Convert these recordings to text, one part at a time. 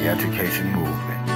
the education movement.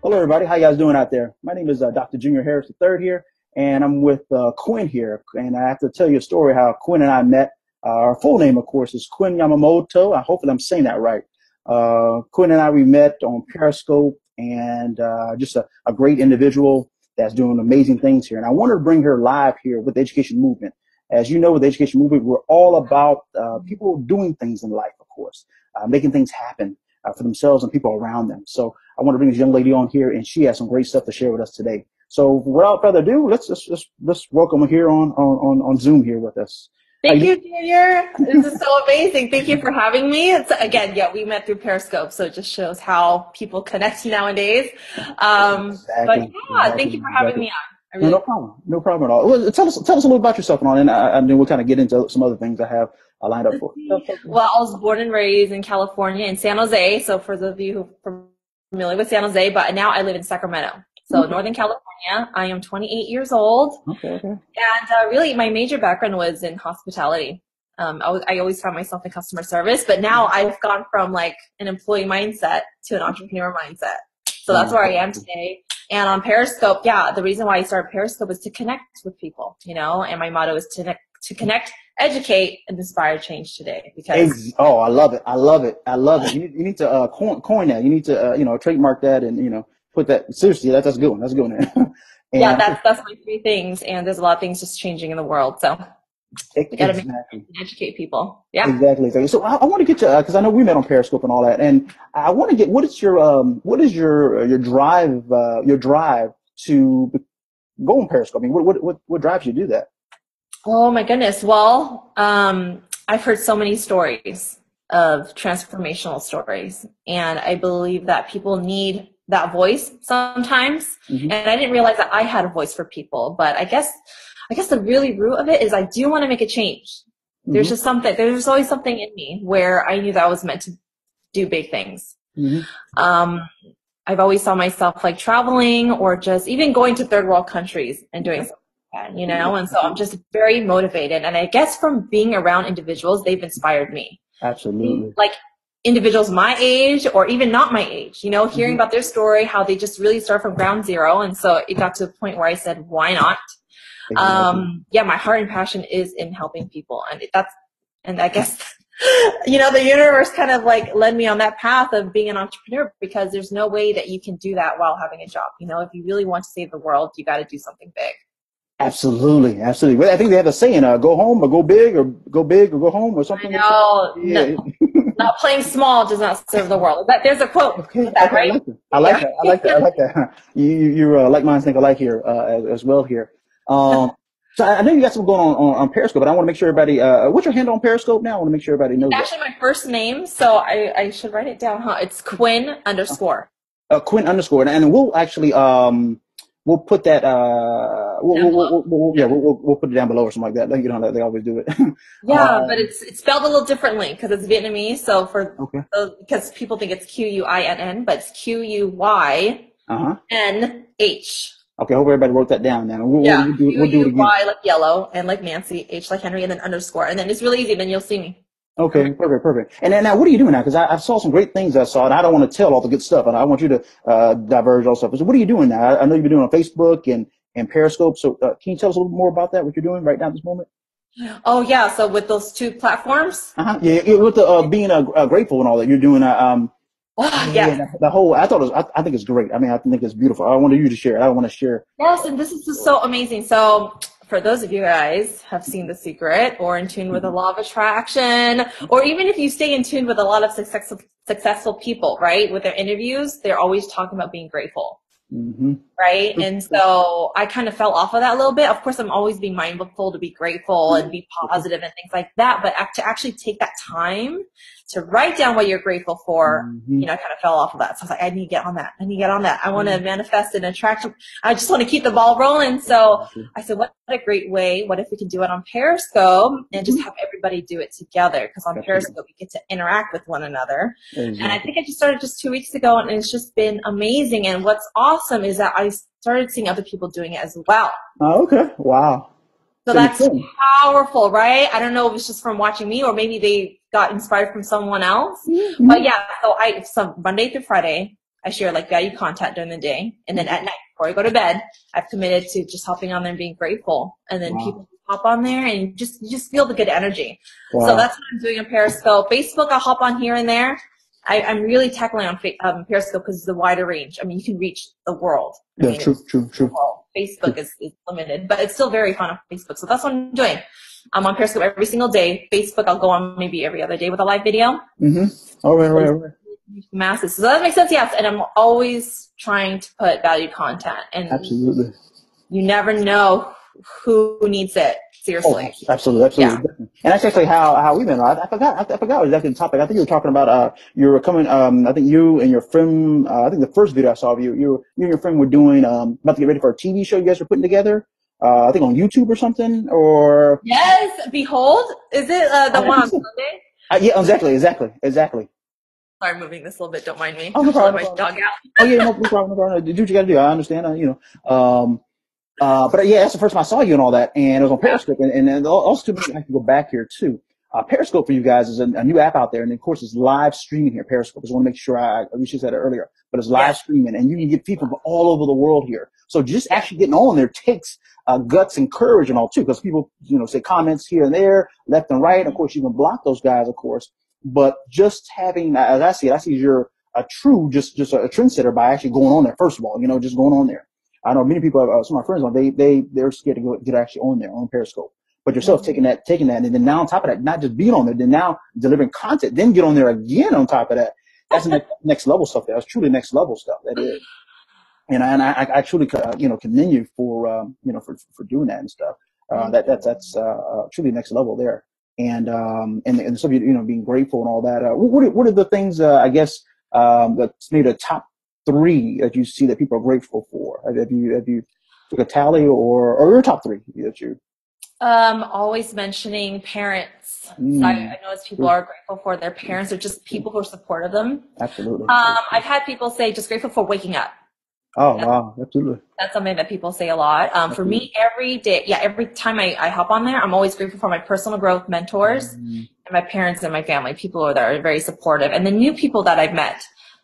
Hello, everybody. How you guys doing out there? My name is Dr. Junior Harris III here, and I'm with Quynh here. And I have to tell you a story how Quynh and I met. Our full name, of course, is Quynh Yamamoto. Hopefully I'm saying that right. Quynh and we met on Periscope, and just a great individual that's doing amazing things here. And I wanted to bring her live here with the education movement. As you know, with the education movement, we're all about people doing things in life, of course, making things happen for themselves and people around them. So I want to bring this young lady on here, and she has some great stuff to share with us today. So without further ado, let's welcome her here on Zoom here with us. Thank you, Junior. This is so amazing. Thank you for having me. It's again, yeah, we met through Periscope, so it just shows how people connect nowadays. But yeah, thank you for having me on. Really no problem at all. Well, tell us a little about yourself, and then we'll kind of get into some other things I have lined up for. Well, I was born and raised in California, in San Jose. So for those of you who are familiar with San Jose, but now I live in Sacramento. So Northern California. I am 28 years old. Okay. And really, my major background was in hospitality. I always found myself in customer service, but now I've gone from like an employee mindset to an entrepreneur mindset. So that's where I am today. And on Periscope, yeah, the reason why I started Periscope is to connect with people, you know, and my motto is to connect, educate, and inspire change today. Because I love it. You need to coin that. You need to trademark that, and put that. Seriously, that's a good one. That's a good one. Yeah, that's my three things, and there's a lot of things just changing in the world. So we got to educate people. Yeah, exactly. So I want to get you because I know we met on Periscope and all that, and I want to get what is your drive to go on Periscope? I mean, what drives you to do that? Oh my goodness. Well, I've heard so many stories of transformational stories, and I believe that people need that voice sometimes. And I didn't realize that I had a voice for people, but I guess the really root of it is I do want to make a change. There's just there's always something in me where I knew that I was meant to do big things. I've always saw myself like traveling or just even going to third world countries and doing something like that, and so I'm just very motivated. And I guess from being around individuals, they've inspired me. Absolutely. Like individuals my age or even not my age, hearing about their story, how they just really start from ground zero. And so it got to the point where I said, why not? Exactly. Yeah, my heart and passion is in helping people. And I guess, the universe kind of like led me on that path of being an entrepreneur, because there's no way that you can do that while having a job. If you really want to save the world, you got to do something big. Absolutely. Well, I think they have a saying, go home or go big, or go home, or something. No, not playing small does not serve the world. There's a quote. Okay, that, right? I like that. You're like minds think alike here as well here. So I know you got something going on Periscope, but I want to make sure everybody. What's your handle on Periscope now? I want to make sure everybody knows. Actually, my first name, so I should write it down. It's Quynh _. Quynh _, and we'll actually we'll put that we'll put it down below or something like that. They always do it. Yeah, but it's spelled a little differently because it's Vietnamese. So because people think it's Quyinn, but it's Quynh. Okay, I hope everybody wrote that down now. We'll do it again. Y like yellow, and like Nancy, H like Henry, and then _, and then it's really easy. Then you'll see me. Okay, perfect. And then now, what are you doing now? Because I saw some great things I saw, and I don't want to tell all the good stuff, and I want you to diverge all stuff. So what are you doing now? I know you've been doing on Facebook and Periscope. So can you tell us a little more about that? What you're doing right now at this moment? Oh yeah. So with those two platforms. Yeah. With the being grateful and all that you're doing. The whole. I think it's great. I mean, I think it's beautiful. I wanted you to share it. I want to share. Yes, and this is just so amazing. So for those of you guys have seen The Secret or in tune with the law of attraction, or even if you stay in tune with a lot of successful people, right, with their interviews, they're always talking about being grateful. Right. And so I kind of fell off of that a little bit. Of course, I'm always being mindful to be grateful and be positive and things like that. But to actually take that time to write down what you're grateful for, I kind of fell off of that. So I was like, I need to get on that. I want to manifest and attract. I just want to keep the ball rolling. So I said, what a great way. What if we can do it on Periscope and just have everybody do it together? Because on Periscope, we get to interact with one another. And I think I just started just 2 weeks ago, and it's just been amazing. And what's awesome is that I started seeing other people doing it as well. Oh, okay. Wow. So that's powerful, right? I don't know if it's just from watching me, or maybe they got inspired from someone else. Mm-hmm. But yeah, so Monday through Friday, I share like value content during the day. And then at night, before I go to bed, I've committed to just hopping on there and being grateful. And then people hop on there and you just feel the good energy. Wow. So that's what I'm doing on Periscope. Facebook, I'll hop on here and there. I'm really tackling on Periscope because it's the wider range. I mean, you can reach the world. Yeah, true. Facebook is limited, but it's still very fun on Facebook. So that's what I'm doing. I'm on Periscope every single day. Facebook, I'll go on maybe every other day with a live video. Mm-hmm. All right. Masses. So that makes sense, yes. And I'm always trying to put value content. And absolutely. You never know who needs it. Seriously. Oh, absolutely. Yeah. And that's actually how we met. I forgot exactly the topic. I think you were talking about you were coming. I think you and your friend. I think the first video I saw of you and your friend were doing about to get ready for a TV show you guys were putting together. I think on YouTube or something. Or yes, Behold. Is it the one on Sunday? Yeah, exactly. Sorry, I'm moving this a little bit. Don't mind me. Oh, no problem. My dog out. Oh yeah, no problem. Do what you got to do. I understand. But yeah, that's the first time I saw you and all that, and it was on Periscope, and then also I have to go back here too. Periscope for you guys is a new app out there, and of course it's live streaming here. Periscope. I just want to make sure we should said it earlier, but it's live streaming, and you can get people from all over the world here. So just actually getting on there takes guts and courage and all too, because people say comments here and there, left and right. Of course, you can block those guys, of course, but just having, as I see it, you're a true just a trendsetter by actually going on there. First of all, just going on there. I know many people, some of my friends, they're scared to get actually on there on Periscope. But yourself taking that, and then now on top of that, not just being on there, then now delivering content, then get on there again on top of that. That's next level stuff. That's truly next level stuff. That is. And I truly, commend you for doing that and stuff. That's truly next level there. And so being grateful and all that. What are the things I guess that's maybe the top 3 that you see that people are grateful for? Have you took a tally or your top 3 that you? Always mentioning parents. So I know people are grateful for their parents or just people who are supportive of them. Absolutely. I've had people say just grateful for waking up. Oh, wow. Absolutely. That's something that people say a lot. For me, every day, every time I hop on there, I'm always grateful for my personal growth mentors and my parents and my family, people that are very supportive, and the new people that I've met.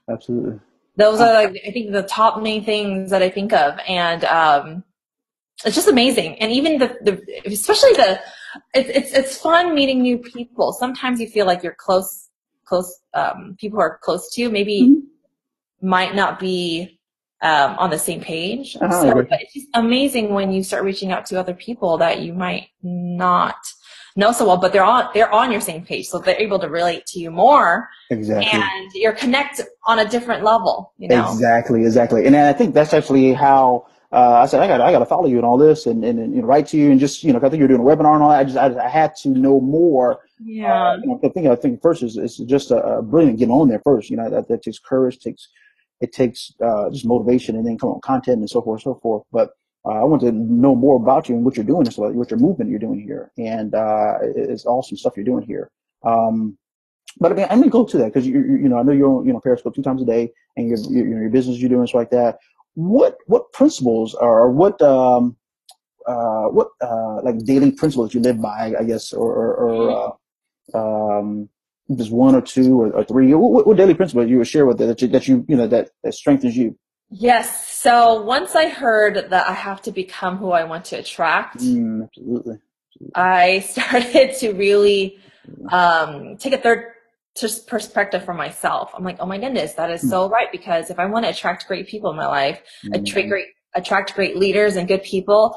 Absolutely. Those are, I think, the top main things that I think of. And it's just amazing. And even especially it's fun meeting new people. Sometimes you feel like you're close, people who are close to you maybe might not be on the same page. But it's just amazing when you start reaching out to other people that you might not know so well, but they're on your same page, so they're able to relate to you more. Exactly. And you're connected on a different level. Exactly. And I think that's actually how I said I got to follow you and all this, and write to you, and just I think you're doing a webinar and all that. I had to know more. Yeah. I think first is just brilliant getting on there first. That takes courage, it takes just motivation, and then come on content and so forth. But I want to know more about you and what you're doing, so what your movement you're doing here, and it's awesome stuff you're doing here. But I mean, I'm gonna go to that because I know you're on Periscope 2 times a day, and your business you're doing stuff like that. What principles or what like daily principles you live by, I guess, or just 1 or 2 or 3? What daily principles you would share with that strengthens you? Yes. So once I heard that I have to become who I want to attract, absolutely. I started to really take a third perspective for myself. I'm like, oh my goodness, that is so right. Because if I want to attract great people in my life, attract great leaders and good people,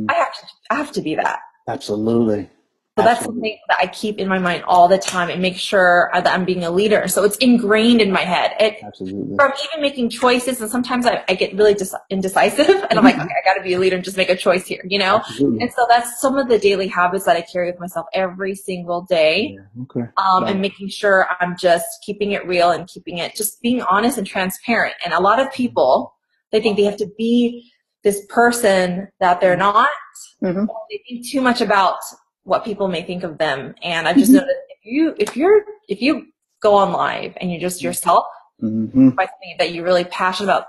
I have to be that. Absolutely. So that's something that I keep in my mind all the time and make sure that I'm being a leader. So it's ingrained in my head. Absolutely. From even making choices, and sometimes I get really indecisive, and I'm like, okay, I got to be a leader and just make a choice here, Absolutely. And so that's some of the daily habits that I carry with myself every single day. Yeah. Okay. And making sure I'm just keeping it real and just being honest and transparent. And a lot of people, they think they have to be this person that they're not. They think too much about what people may think of them. And I've just noticed if you go on live and you're just yourself, by something that you're really passionate about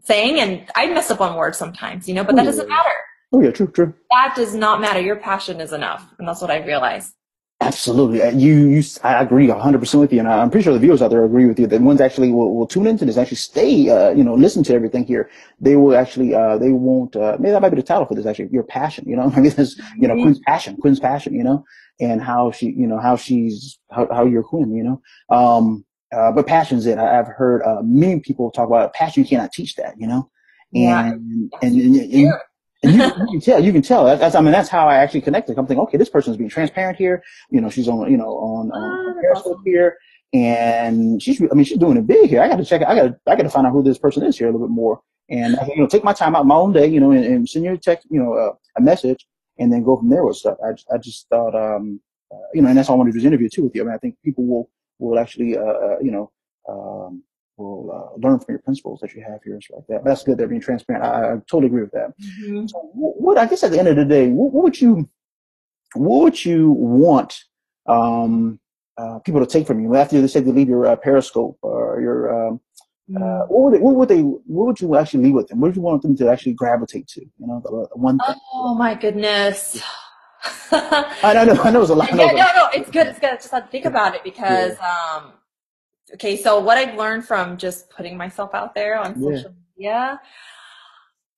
saying, and I mess up on words sometimes, but that doesn't matter. Oh yeah, true. That does not matter. Your passion is enough. And that's what I realized. Absolutely. I agree 100% with you. And I'm pretty sure the viewers out there agree with you that ones actually will tune into this, actually stay, listen to everything here. They will actually, they won't, maybe that might be the title for this actually, your passion, I mean, this, Quinn's passion, and how how you're Quinn, but passion's it. I've heard, many people talk about passion. You cannot teach that, Yeah. and you can tell. I mean, that's how I actually connected. I'm thinking, okay, this person's being transparent here. She's on, on That's Periscope awesome. here, and she's doing it big here. I got to check it. I got to find out who this person is here a little bit more. And take my time out, my own day, and send you a text, a message, and then go from there with stuff. I just thought, and that's why I wanted to do this interview too with you. I mean, I think people will actually, will learn from your principles that you have here and stuff like that. But that's good. They're being transparent. I totally agree with that. Mm-hmm. So what I guess at the end of the day, what would you want people to take from you after they say they leave your Periscope or your what would you actually leave with them? What would you want them to actually gravitate to? The one thing. Oh my goodness. I know it was a lot. Yeah, no, it's good. It's good. I just had to think about it because, okay, so what I've learned from just putting myself out there on social media,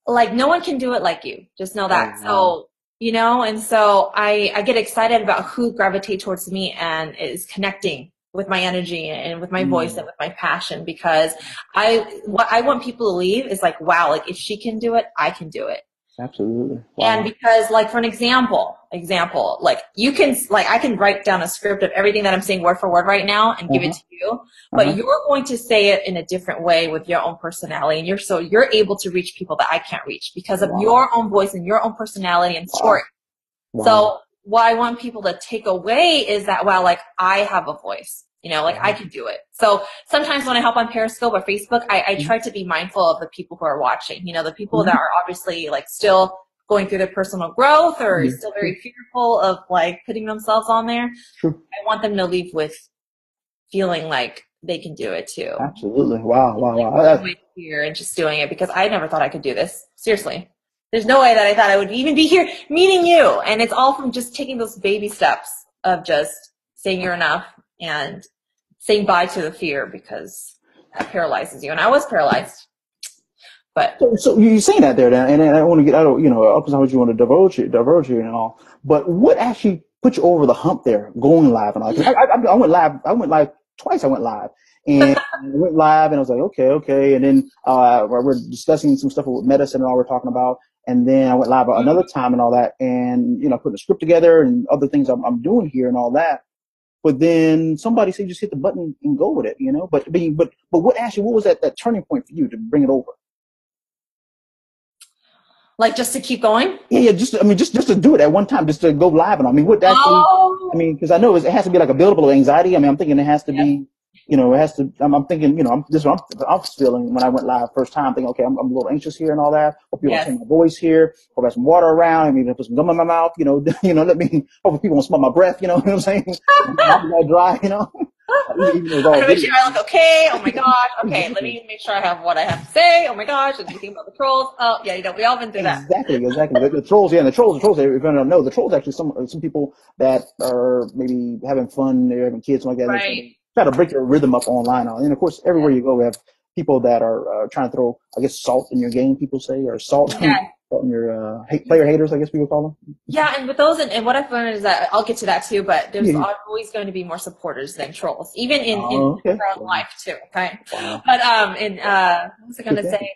like no one can do it like you. Just know that. So, and so I get excited about who gravitate towards me and is connecting with my energy and with my voice and with my passion, because what I want people to leave is like, wow, like if she can do it, I can do it. Absolutely. Wow. And because like, for an example, like you can, like I can write down a script of everything that I'm saying word for word right now and give it to you, but you're going to say it in a different way with your own personality. And you're able to reach people that I can't reach because of your own voice and your own personality and story. Wow. So what I want people to take away is that, wow, like I have a voice. Like I can do it. So sometimes when I help on Periscope or Facebook, I try to be mindful of the people who are watching, the people that are obviously like still going through their personal growth or still very fearful of like putting themselves on there. Sure. I want them to leave with feeling like they can do it too. Absolutely. Wow. With fear and just doing it, because I never thought I could do this. Seriously. There's no way that I thought I would even be here meeting you. And it's all from just taking those baby steps of just saying you're enough and saying bye to the fear, because that paralyzes you. And I was paralyzed. But so you're saying that there, and I don't want to get out of up as much you want to diverge here and all. But what actually put you over the hump there, going live and all? I went live. I went live twice. I went live, and I was like, okay. And then we're discussing some stuff with medicine and all we're talking about. And then I went live another time and all that, and putting a script together and other things I'm doing here and all that. But then somebody said, just hit the button and go with it, But what was that turning point for you to bring it over? Like just to keep going? Yeah. Just to do it at one time, just to go live. And because I know it has to be like a buildable anxiety. I mean, I'm thinking it has to be, it has to. I'm thinking, this is what I'm feeling when I went live first time. Thinking, okay, I'm a little anxious here and all that. Hope people don't hear my voice here. Hope I have some water around. I mean, put some gum in my mouth. Let me. Hopefully people won't smell my breath. You know what I'm saying? I'm all dry. Make sure I look okay. Oh my gosh. Okay, let me make sure I have what I have to say. Oh my gosh. Did you think about the trolls? Oh yeah, we all been through that. Exactly. The trolls. Yeah, the trolls. If you're gonna know, the trolls actually some people that are maybe having fun. They're having kids, something like that. Right. Try to break your rhythm up online. And of course, everywhere you go, we have people that are trying to throw, I guess, salt in your game. People say, or salt. In your player haters, I guess people call them. Yeah, and with those, and what I've learned is that I'll get to that too. But there's always going to be more supporters than trolls, even in real life too. Okay, wow. But what was I going to say?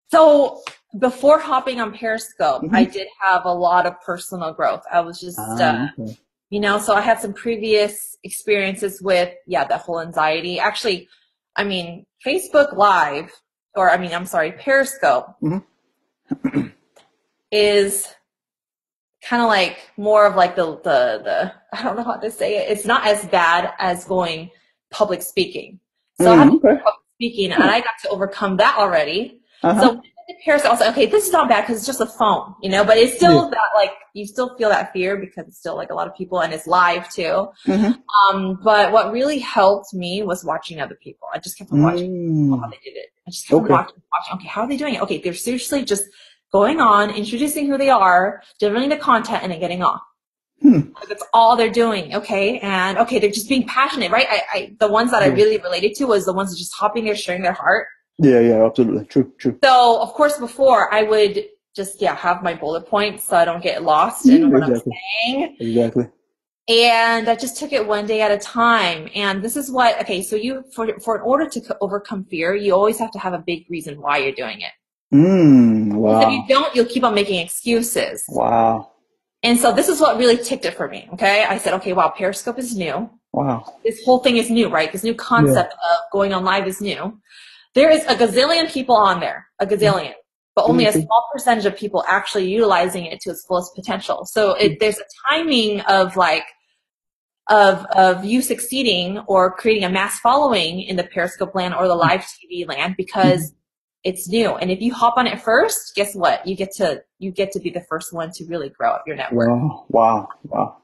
So before hopping on Periscope, I did have a lot of personal growth. I was just, so I had some previous experiences with that whole anxiety. Actually, I mean, Facebook Live, or I'm sorry, Periscope. Is kind of like more of like the I don't know how to say it. It's not as bad as going public speaking. So I have public speaking, and I got to overcome that already. So with Periscope, I was like, okay, this is not bad because it's just a phone, but it's still that like you still feel that fear because it's still like a lot of people and it's live too. But what really helped me was watching other people. I just kept on watching how they did it. I just kept on watching. Okay, how are they doing it? Okay, they're seriously just going on, introducing who they are, delivering the content, and then getting off. That's all they're doing. Okay. And okay, they're just being passionate, right? The ones that I really related to was the ones that just hopping there, sharing their heart. Yeah, yeah, absolutely. True, true. So of course before I would just, have my bullet points so I don't get lost in what I'm saying. Exactly. And I just took it one day at a time. And this is what, okay, so for in order to overcome fear, you always have to have a big reason why you're doing it. Wow. Because if you don't, you'll keep on making excuses. Wow. And so this is what really ticked it for me, okay? I said, okay, wow, Periscope is new. Wow. This whole thing is new, right? This new concept of going on live is new. There is a gazillion people on there, a gazillion, but only a small percentage of people actually utilizing it to its fullest potential. So there's a timing of of you succeeding or creating a mass following in the Periscope land or the live TV land because it's new. And if you hop on it first, guess what? You get to be the first one to really grow up your network. Wow. Wow.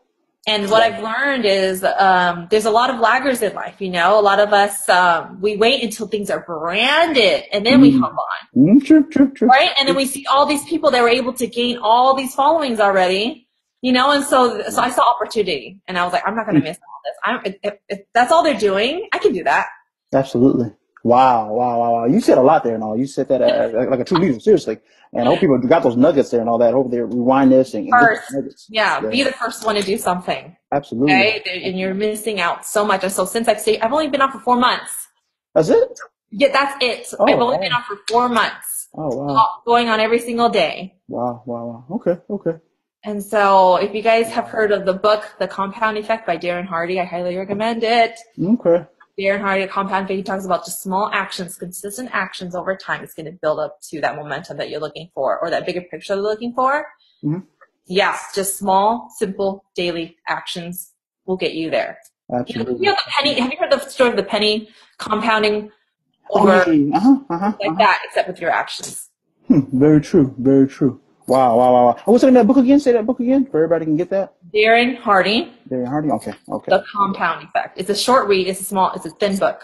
And what I've learned is there's a lot of laggers in life, A lot of us, we wait until things are branded and then we hop on. True. Right? And then we see all these people that were able to gain all these followings already. And so I saw opportunity and I was like, I'm not going to miss all this. If that's all they're doing, I can do that. Absolutely. Wow. You said a lot there and all. You said that like a true leader, seriously. And I hope people got those nuggets there and all that. I hope they rewind this and get those nuggets. Yeah, be the first one to do something. Absolutely. Okay? And you're missing out so much. And so since I've only been on for 4 months. That's it? Yeah, that's it. I've only been on for 4 months. Oh, wow. Going on every single day. Wow. Okay. And so if you guys have heard of the book, The Compound Effect by Darren Hardy, I highly recommend it. Okay. Darren Hardy, The Compound Effect, he talks about just small actions, consistent actions over time. It's going to build up to that momentum that you're looking for or that bigger picture you're looking for. Yeah, just small, simple, daily actions will get you there. Absolutely. Have you heard the story of the penny compounding over that, except with your actions? Very true. Wow. What's the name of that book again? Say that book again for everybody can get that. Darren Hardy. Okay. The Compound Effect. It's a short read. It's a thin book.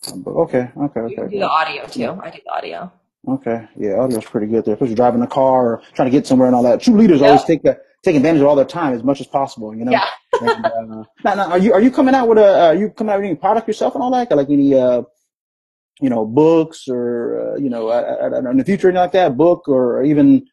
Okay. You can do the audio too. I do the audio. Okay. Yeah, audio's pretty good there. Especially driving a car or trying to get somewhere and all that. True leaders always take advantage of all their time as much as possible, Yeah. And, now, are you coming out with any product yourself and all that? Like any books or in the future, anything like that, book or even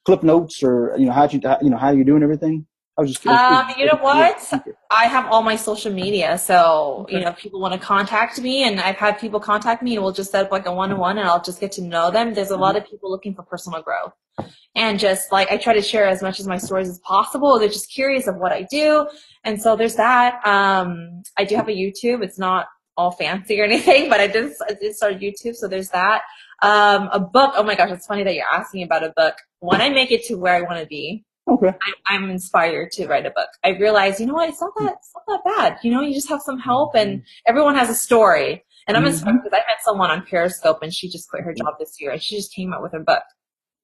clip notes or how you doing everything? I was just you know what? I have all my social media, so if people want to contact me, and I've had people contact me, and we'll just set up like a one-on-one, and I'll just get to know them. There's a lot of people looking for personal growth, and just like I try to share as much of my stories as possible. They're just curious of what I do, and so there's that. I do have a YouTube. It's not all fancy or anything, but I did start YouTube, so there's that. A book. Oh my gosh, it's funny that you're asking about a book. When I make it to where I want to be, I'm inspired to write a book. I realize, it's not that bad. You just have some help, and everyone has a story. And I'm inspired because I met someone on Periscope, and she just quit her job this year, and she just came out with her book.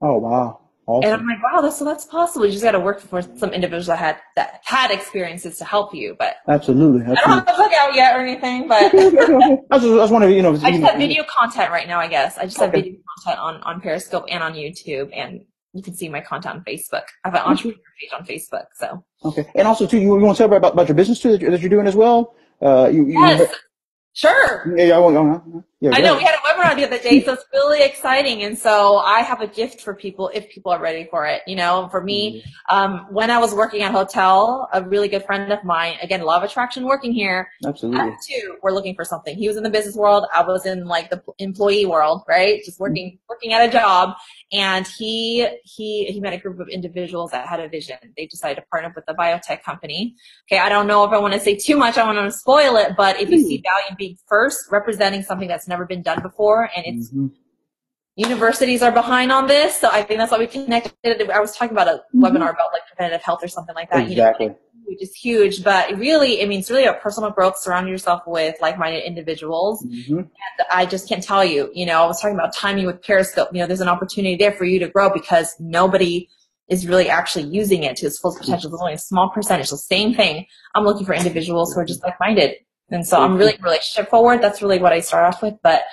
Oh wow. Awesome. And I'm like, wow, that's possible. You just got to work for some individuals that had experiences to help you. But absolutely. I don't have the book out yet or anything. But I was wondering, I just have video content right now. I guess I just have video content on Periscope and on YouTube, and you can see my content on Facebook. I have an entrepreneur page on Facebook. So and also too, you want to tell about your business too that you're doing as well. Yes. Sure. Yeah, I know. We had a webinar the other day, so it's really exciting. And so I have a gift for people if people are ready for it. For me, when I was working at a hotel, a really good friend of mine, again, law of attraction working here. Absolutely. Us two were looking for something. He was in the business world. I was in like the employee world, right? Just working at a job. And he met a group of individuals that had a vision. They decided to partner with a biotech company. Okay, I don't know if I want to say too much. I want to spoil it, but if you see value in being first, representing something that's never been done before, and it's universities are behind on this, so I think that's why we connected. I was talking about a webinar about like preventative health or something like that. Exactly. Which is huge, but really, it's really about personal growth. Surround yourself with like-minded individuals. And I just can't tell you, I was talking about timing with Periscope. There's an opportunity there for you to grow because nobody is really actually using it to its full potential. There's only a small percentage. So same thing. I'm looking for individuals who are just like-minded. And so I'm really relationship forward. That's really what I start off with. But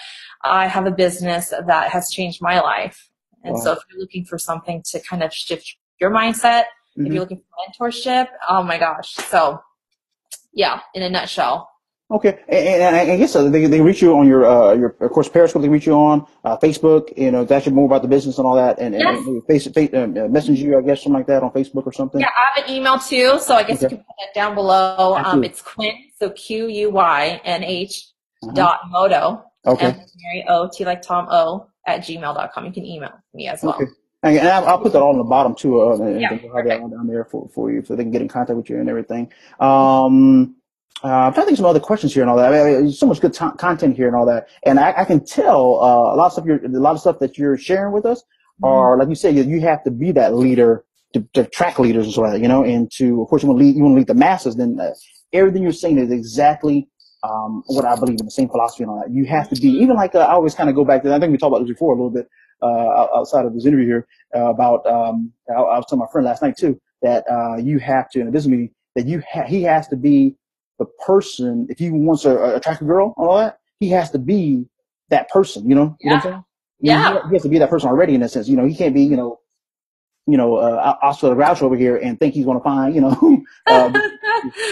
I have a business that has changed my life. And so if you're looking for something to kind of shift your mindset, if you're looking for mentorship. Oh my gosh. So yeah, in a nutshell. Okay, and I guess they reach you on your of course Periscope. They reach you on Facebook. You know, that's more about the business and all that, and Yes. message you, I guess, something like that on Facebook or something. Yeah, I have an email too, so I guess you Okay. can put that down below. It's Quynh, so QUYNH .moto, Okay. Mary O, T like Tom O, at gmail.com. You can email me as well. Okay. And I'll put that all on the bottom too, and Yeah, have that down there for you, so they can get in contact with you and everything. I'm trying to think of some other questions here and all that. I mean, there's so much good content here and all that, and I can tell a lot of stuff that you're sharing with us are, like you said, you have to be that leader to track leaders and so on, you know, and to, of course, you want to lead the masses. Then everything you're saying is exactly what I believe in, the same philosophy and all that. You have to be, even like I always kind of go back to, I think we talked about this before a little bit outside of this interview here about I was telling my friend last night too that you have to, in a business meeting, that he has to be the person, if he wants to attract a girl and all that, he has to be that person, you know what I'm saying? Yeah. He has to be that person already in a sense, you know, he can't be, Oscar the Grouch over here and think he's going to find,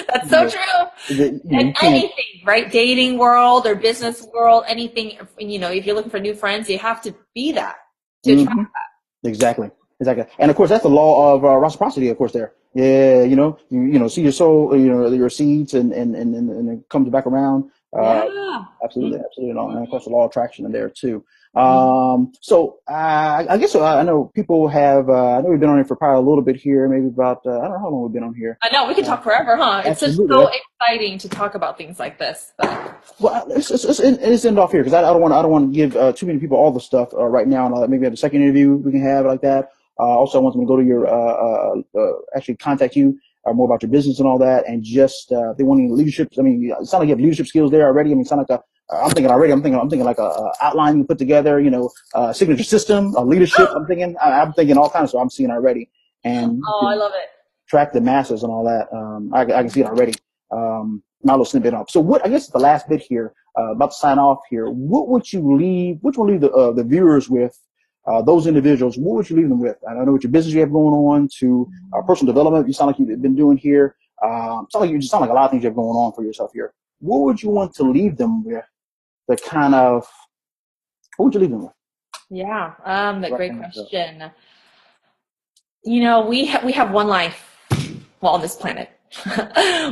That's so true. And anything, right? Dating world or business world, anything, if you're looking for new friends, you have to be that to attract that. Exactly. And of course, that's the law of reciprocity, of course, there. Yeah, see your soul, your seeds and it comes back around. Yeah. Absolutely. And of course, the law of attraction in there too. So I guess I know people have, I know we've been on it for probably a little bit here, maybe about, I don't know how long we've been on here. I know, we could talk forever, huh? It's just so exciting to talk about things like this. But. Well, let's end off here because I don't want to give too many people all the stuff right now. And maybe at the second interview we can have like that. Also, I want them to go to your actually contact you more about your business and all that, and just if they want any leadership. I mean, it sounds like you have leadership skills there already. I mean, it sounds like I'm thinking like a outline you put together. Signature system, leadership. I'm thinking all kinds of stuff. I'm seeing already, and I love it. Track the masses and all that. I can see it already. My little snippet off. So what, I guess the last bit here, about to sign off here, which one leave the viewers with, those individuals, what would you leave them with? I don't know what your business you have going on to personal development. You sound like you've been doing here. Sound like a lot of things you have going on for yourself here. What would you want to leave them with? What would you leave them with? Yeah. Great question. We have one life, on this planet.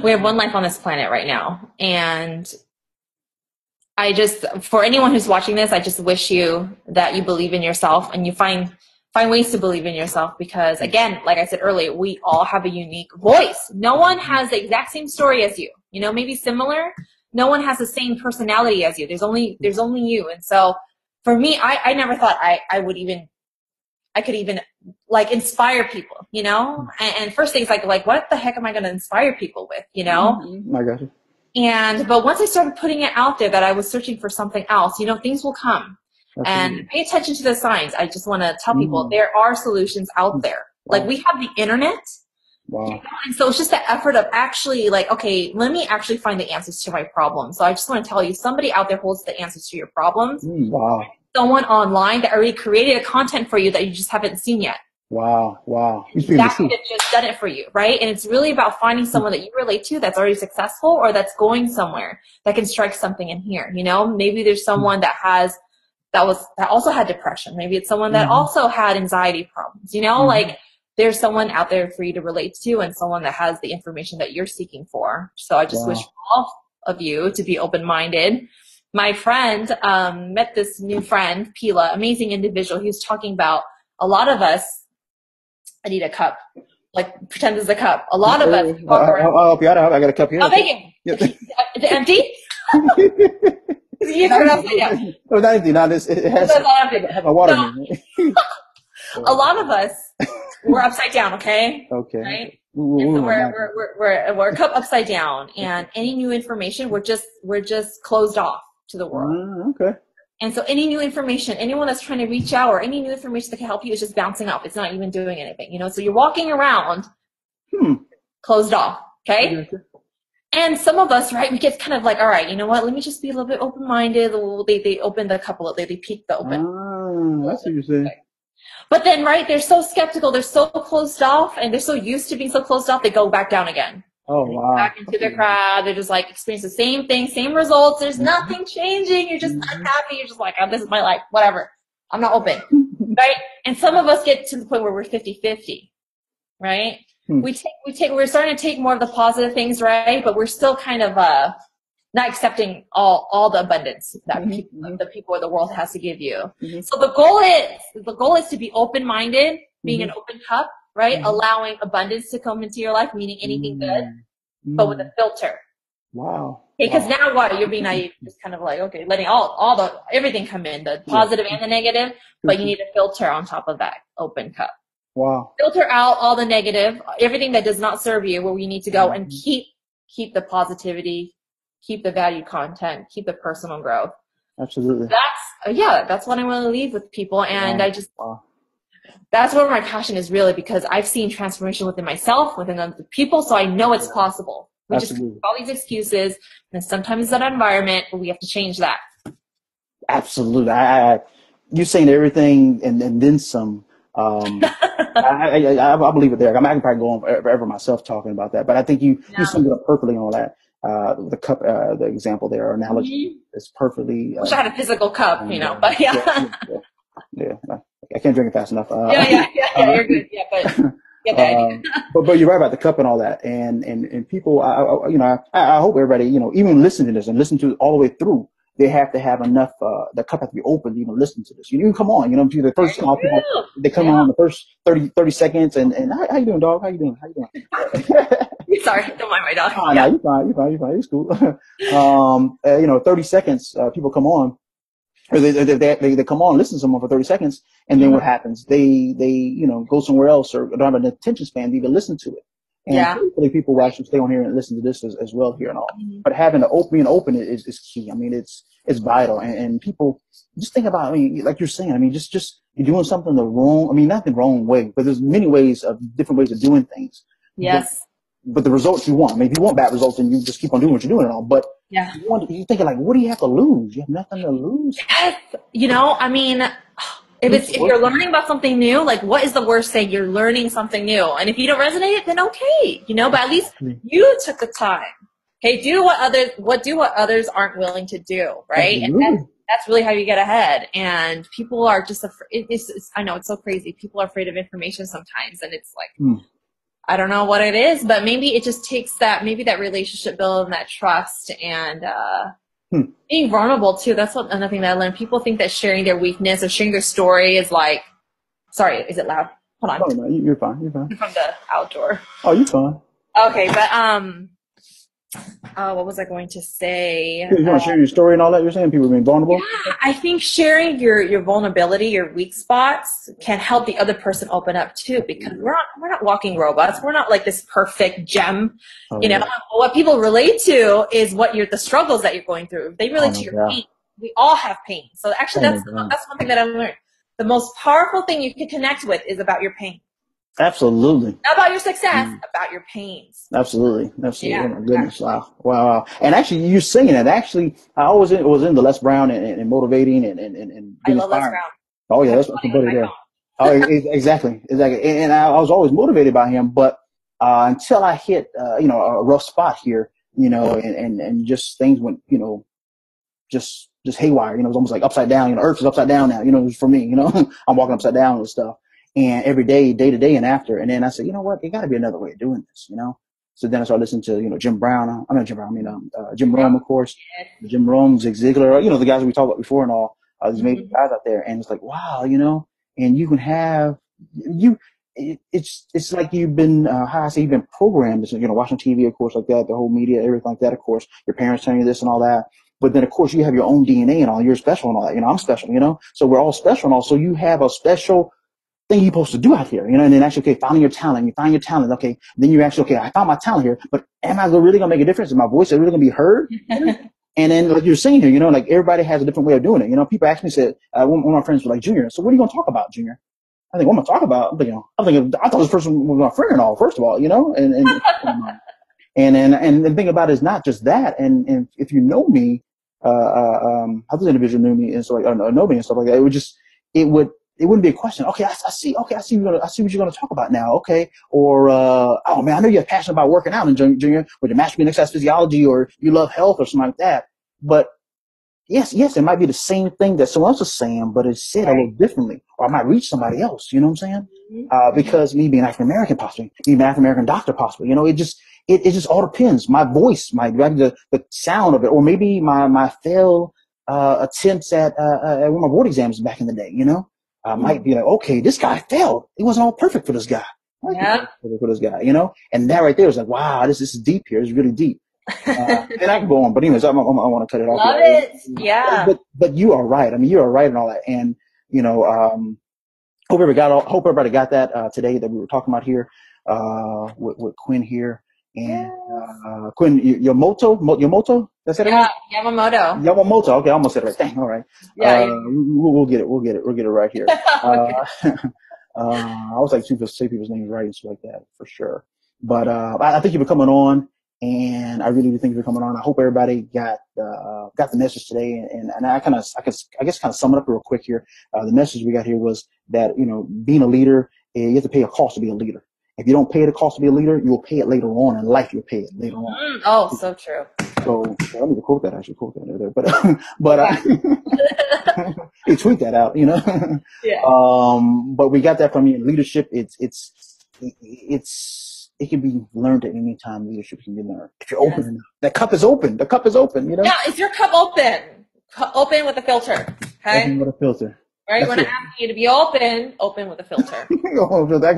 We have one life on this planet right now. And for anyone who's watching this, I just wish you that you believe in yourself and you find ways to believe in yourself, because again, like I said earlier, we all have a unique voice. No one has the exact same story as you, maybe similar. No one has the same personality as you. There's only you. And so for me, I never thought I could even like inspire people, and first things like what the heck am I going to inspire people with, I got you. But once I started putting it out there that I was searching for something else, things will come. Absolutely. And pay attention to the signs. I just want to tell people there are solutions out there. Wow. Like we have the internet. Wow. And so it's just the effort of actually okay, let me actually find the answers to my problems. So I just want to tell you, somebody out there holds the answers to your problems. Wow. Someone online that already created a content for you that you just haven't seen yet. Wow. That could have just done it for you, right? And it's really about finding someone that you relate to that's already successful or that's going somewhere that can strike something in here. Maybe there's someone that also had depression. Maybe it's someone that also had anxiety problems. Like there's someone out there for you to relate to and someone that has the information that you're seeking for. So I just wish all of you to be open-minded. My friend met this new friend, Pila, amazing individual. He was talking about a lot of us. I need a cup. Like pretend it's a cup. A lot of us. I'll help you out. I got a cup here. Oh, thank you. Is it empty? You turn it upside down. No, not empty. No, it has a water in it. A lot of us, we're upside down. Okay. Okay. Right. So we're a cup upside down, and any new information, we're just closed off to the world. Okay. And so any new information, anyone that's trying to reach out or any new information that can help you is just bouncing off. It's not even doing anything, So you're walking around closed off, okay? And some of us, right, we get kind of like, all right, you know what? Let me just be a little bit open-minded. They open the cup a little, they peek the open. That's what you're saying. But then, right, they're so skeptical, they're so closed off, and they're so used to being so closed off, they go back down again. Oh, wow. Back into their crowd. They're just like experience the same thing, same results. There's nothing changing. You're just unhappy. You're just like, oh, this is my life. Whatever. I'm not open. Right? And some of us get to the point where we're 50-50. Right? We're starting to take more of the positive things, right? But we're still kind of not accepting all the abundance that the people of the world has to give you. So the goal is to be open-minded, being an open cup, right? Allowing abundance to come into your life, meaning anything good, but with a filter. Wow. Because now what? You're being naive, just kind of like, okay, letting everything come in, the positive and the negative, but you need a filter on top of that open cup. Wow. Filter out all the negative, everything that does not serve you, where we need to go, and keep the positivity, keep the value content, keep the personal growth. Absolutely. That's what I want to leave with people. And that's where my passion is, really, because I've seen transformation within myself, within other people, so I know it's possible. We just have all these excuses, and sometimes it's that environment, but we have to change that. Absolutely. You're saying everything and then some. I believe it there. I can probably go on forever myself talking about that, but I think you summed it up perfectly on that. The cup, the example there, analogy is perfectly. Wish I had a physical cup, but yeah. I can't drink it fast enough. You're good. Yeah, but get the idea. but you're right about the cup and all that, and people, I hope everybody, even listen to this and listen to it all the way through. They have to have enough. The cup has to be open to even listen to this. You can come on, to the first people, they come on the first 30 seconds, and how you doing, dog? How you doing? Sorry, don't mind my dog. Oh, no, you're fine. It's cool. 30 seconds, people come on. Or they come on, listen to someone for 30 seconds, and then what happens? They go somewhere else, or don't have an attention span to even listen to it. And hopefully people will actually stay on here and listen to this as well here and all. But having being open is key. I mean, it's vital. And people just think about, like you're saying, just you're doing something the wrong, not the wrong way, but there's many different ways of doing things. Yes. But the results you want. If you want bad results, then you just keep on doing what you're doing and all. But you're thinking, like, what do you have to lose? You have nothing to lose. Yes. If you're learning about something new, like, what is the worst thing? You're learning something new. And if you don't resonate, then okay, but at least you took the time. Okay, do what others aren't willing to do, right? And that's really how you get ahead. And people are just afraid. I know it's so crazy. People are afraid of information sometimes, and it's like, I don't know what it is, but maybe it just takes that relationship build and that trust and being vulnerable too. That's another thing that I learned. People think that sharing their weakness or sharing their story is like, sorry, is it loud? Hold on. Oh, no, you're fine. You're fine. I'm from the outdoor. Oh, you're fine. Okay, but what was I going to say? You want to share your story and all that? You're saying people being vulnerable? Yeah, I think sharing your vulnerability, your weak spots, can help the other person open up too. Because we're not walking robots. We're not like this perfect gem. What people relate to is the struggles that you're going through. They relate to your pain. We all have pain. So actually, that's one thing that I learned. The most powerful thing you can connect with is about your pain. Absolutely. Not about your success, about your pains. Absolutely. Yeah, oh my goodness. Wow. And actually, you singing it. Actually, I was in the Les Brown and motivating and I love Les Brown. Oh yeah, that's my buddy there. Oh, exactly. And I was always motivated by him, but until I hit a rough spot here, and just things went just haywire. It was almost like upside down. Earth is upside down now. For me. I'm walking upside down and stuff. And every day to day and after. And then I said, you know what? There got to be another way of doing this, So then I started listening to, Jim Rome, of course. Jim Rome, Zig Ziglar, the guys that we talked about before and all, these amazing guys out there. And it's like, wow, and you can have, it's like you've been, you've been programmed, watching TV, of course, like that, the whole media, everything like that, of course. Your parents telling you this and all that. But then, of course, you have your own DNA and all. You're special and all that. I'm special, So we're all special and all. So you have a special thing you're supposed to do out here, and then actually, finding your talent, okay, then you actually, I found my talent here, but am I really gonna make a difference? Is my voice really gonna be heard? And then, like you're saying here, like everybody has a different way of doing it. People actually said, one of my friends was like, Junior, so what are you gonna talk about, Junior? I think, what am I talking about? I thought this person was my friend and all, first of all, and the thing about it is not just that, and if you know me, how this individual knew me and so know me and stuff like that, it would it wouldn't be a question. Okay, I see. Okay, I see what you're gonna talk about now. Okay, or oh man, I know you're passionate about working out, and Junior, with your mastery in exercise physiology, or you love health, or something like that. But yes, it might be the same thing that someone else is saying, but it's said a little differently, or I might reach somebody else. You know what I'm saying? Because me being African American, possibly, me being African American doctor, possibly. You know, it just all depends. My voice, the sound of it, or maybe my failed attempts at one of my board exams back in the day. You know, might be like, okay, this guy failed. It wasn't all perfect for this guy. Yeah. For this guy, you know, and that right there is like, wow, this is deep here. It's really deep. And I can go on, but anyways, I want to cut it off. Love it. Yeah. But you are right. I mean, you are right and all that. And, you know, hope everybody got that, today that we were talking about here, with Quynh here. And, Quynh Yamamoto, that's it? Yeah, Yamamoto. Yamamoto. Okay, I almost said it right. Dang, all right. Yeah. We'll get it right here. Okay. I was like, say people's names right and stuff like that for sure. But I think you've been coming on, and I really do think you're coming on. I hope everybody got the message today, and I guess kind of sum it up real quick here. The message we got here was that, you know, being a leader, you have to pay a cost to be a leader. If you don't pay the cost to be a leader, you'll pay it later on in life. You'll pay it later on. Oh, so true. So I need to quote that. I should quote that there, but you tweet that out, you know. Yeah. But we got that from you. Leadership, it can be learned at any time. Leadership can be learned if you're open enough. That cup is open. The cup is open. You know. Yeah. Is your cup open? Open with a filter. Okay. Open with a filter. Right. When I'm asking you to be open with a filter. I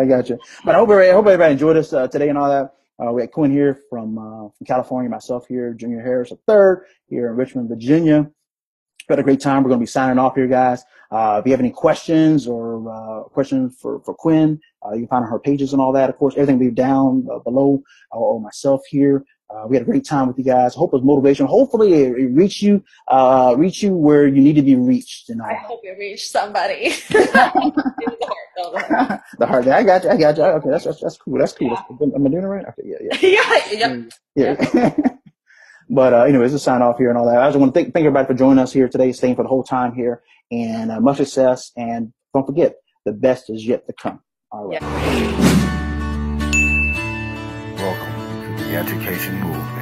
got you. But I hope everybody enjoyed us today and all that. We had Quynh here from California, myself here, Junior Harris III here in Richmond, Virginia. We had a great time. We're going to be signing off here, guys. If you have any questions or questions for Quynh, you can find on her pages and all that. Of course, everything will be down below, or myself here. We had a great time with you guys. I hope it was motivation. Hopefully it reach you where you need to be reached. And I hope it reached somebody. The heart. I got you. Okay, that's cool. That's cool. Yeah. Am I doing it right? Okay, yeah. But anyways, let's sign off here and all that. I just want to thank everybody for joining us here today, staying for the whole time here, and much success. And don't forget, the best is yet to come. All right. Welcome to the Education Movement.